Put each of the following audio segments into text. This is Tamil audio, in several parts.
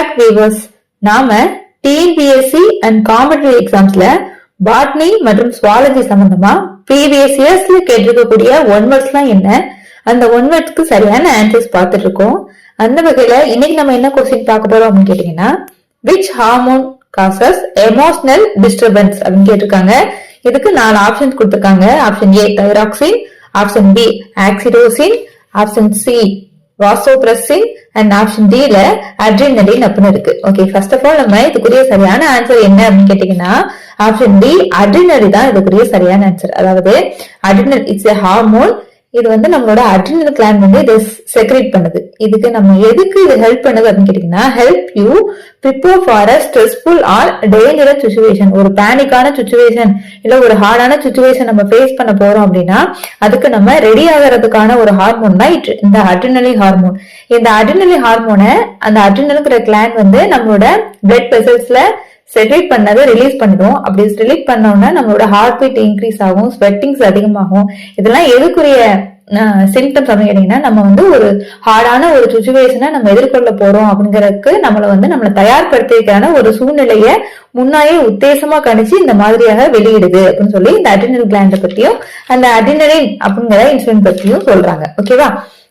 Back weavers. நாம டிஎன்பிஎஸ்சி அண்ட் காம்படிட்டிவ் எக்ஸாம்ஸ்ல பாட்னி மற்றும் சுவாலஜி சம்பந்தமா ப்ரீவியஸ் இயர்ஸ்ல கேட்டிருக்கக்கூடிய ஒன் வேர்ட்ஸ்லாம் என்ன, அந்த ஒன் வேர்ட்ஸ்க்கு சரியான ஆன்சர்ஸ் பார்த்துட்டு இருக்கோம். அந்த வகையில இன்னைக்கு நம்ம என்ன கொஸ்டின் பார்க்க போறோம் அப்படின்னு கேட்டீங்கன்னா, which hormone causes emotional disturbance அப்படின்னு கேட்டிருக்காங்க. இதுக்கு 4 ஆப்ஷன்ஸ் கொடுத்திருக்காங்க. Option A thyroxine, option B oxytocin, option C vasopressin and option டில அட்ரினலின் அப்படின்னு இருக்கு. ஓகே, ஃபர்ஸ்ட் ஆஃப் ஆல் நம்ம இதுக்குரிய சரியான ஆன்சர் என்ன அப்படின்னு கேட்டீங்கன்னா, ஆப்ஷன் டி அட்ரினலி தான் இதுக்குரிய சரியான ஆன்சர். அதாவது அட்ரினல் இட்ஸ் எ ஹார்மோன். இது வந்து நம்மளோட அட்ரினல் கிளாண்ட் வந்து இதை செக்ரேட் பண்ணுது. இதுக்கு நம்ம எதுக்கு இது ஹெல்ப் பண்ணுது அப்படின்னு கேட்டீங்கன்னா, help you prepare for a stressful or dangerous situation. ஒரு பேனிக்கான சிச்சுவேஷன் இல்ல ஒரு ஹார்டான சிச்சுவேஷன் நம்ம ஃபேஸ் பண்ண போறோம் அப்படின்னா அதுக்கு நம்ம ரெடி ஆகிறதுக்கான ஒரு ஹார்மோன் தான் இந்த அட்ரினலி ஹார்மோன். இந்த அட்ரினலி ஹார்மோனை அந்த அட்ரினலுங்கிற கிளாண்ட் வந்து நம்மளோட பிளட் வெசல்ஸ்ல செக்ரேட் பண்ணதை ரிலீஸ் பண்ணிடும். அப்படி ரிலீஸ் பண்ணோம்னா நம்மளோட ஹார்ட் பீட் இன்க்ரீஸ் ஆகும், ஸ்வெட்டிங்ஸ் அதிகமாகும். இதெல்லாம் எதுக்குரிய சிம்டம்ஸ் அப்படின்னு கேட்டீங்கன்னா, நம்ம வந்து ஒரு ஹார்டான ஒரு சுச்சுவேஷனை நம்ம எதிர்கொள்ள போறோம் அப்படிங்கறதுக்கு நம்மளை தயார்படுத்திக்கான ஒரு சூழ்நிலையை முன்னாயே உத்தேசமா கணிச்சு இந்த மாதிரியாக வெளியிடுது அப்படின்னு சொல்லி இந்த அட்ரினல் கிளாண்டை பத்தியும் அந்த அட்ரினலின் அப்படிங்கிற இன்சுலின் பத்தியும் சொல்றாங்க. ஓகேவா?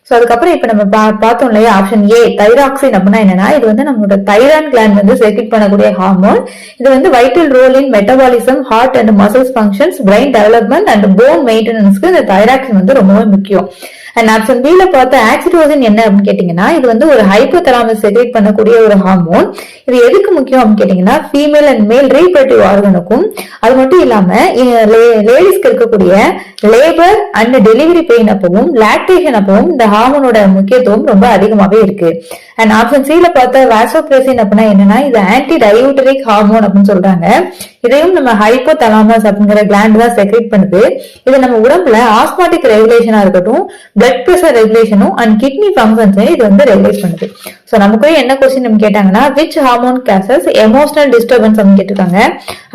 சோ அதுக்கப்புறம் இப்ப நம்ம பார்த்தோம் இல்லையா, ஆப்ஷன் ஏ தைராக்சின் அப்படின்னா என்னன்னா, இது வந்து நம்மளோட தைராய்டு கிளாண்ட் வந்து செக்ரேட் பண்ணக்கூடிய ஹார்மோன். இது வந்து vital role in metabolism, heart and muscles functions, brain development and bone மெயின்டெனன்ஸ்க்கு இந்த தைராக்சின் வந்து ரொம்பவே முக்கியம். அண்ட் ஆப்ஷன் பில பார்த்த ஆக்சிடோசின் என்ன அப்படின்னு கேட்டீங்கன்னா, இது வந்து ஒரு ஹைப்போதலாமஸ் செக்ரேட் பண்ணக்கூடிய ஒரு ஹார்மோன். இது எதுக்கு முக்கியம் அப்படின்னு கேட்டீங்கன்னா, ஃபீமேல் அண்ட் மேல் ரீப்ரொடக்டிவ் ஆர்கனுக்கும், அது மட்டும் இல்லாம லேடிஸ்க்கு இருக்கக்கூடிய லேபர் அண்ட் டெலிவரி பெயின் அப்பவும் லாக்டேஷன் அப்பவும் இந்த ஹார்மோனோட முக்கியத்துவம் ரொம்ப அதிகமாவே இருக்கு. அண்ட் ஆப்ஷன் சில பார்த்த வாசோபிரசின் அப்படின்னா என்னன்னா, இது ஆன்டி டயூட்டரிக் ஹார்மோன் அப்படின்னு சொல்றாங்க. இதையும் நம்ம ஹைப்போதலாமஸ் அப்படிங்கிற கிளாண்ட் தான் செக்ரேட் பண்ணுது. இது நம்ம உடம்புல ஆஸ்மாட்டிக் ரெகுலேஷனா இருக்கட்டும், பிளட் பிரஷர் ரெகுலேஷனும் அண்ட் கிட்னி ஃபங்க்ஷன்ஸையும் இது வந்து ரெகுலேட் பண்ணுது. சோ நமக்கு என்ன கொஸ்டின் கேட்டாங்கன்னா, which hormone causes emotional disturbance அப்படின்னு கேட்டிருக்காங்க.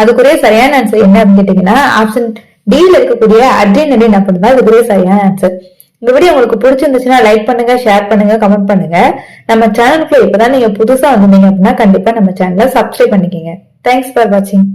அதுக்குரிய சரியான ஆன்சர் என்ன அப்படின்னு கேட்டீங்கன்னா, ஆப்ஷன் டில இருக்கக்கூடிய அட்ரினலின் அப்படின்னு தான் இதுக்குரிய சரியான ஆன்சர். இந்த வீடியோ உங்களுக்கு பிடிச்சிருந்துச்சுன்னா லைக் பண்ணுங்க, ஷேர் பண்ணுங்க, கமெண்ட் பண்ணுங்க. நம்ம சேனலுக்குள்ள இப்பதான் நீங்க புதுசா வந்தீங்க அப்படின்னா கண்டிப்பா நம்ம சேனலை சப்ஸ்கிரைப் பண்ணிக்கோங்க. தேங்க்ஸ் ஃபார் வாட்சிங்.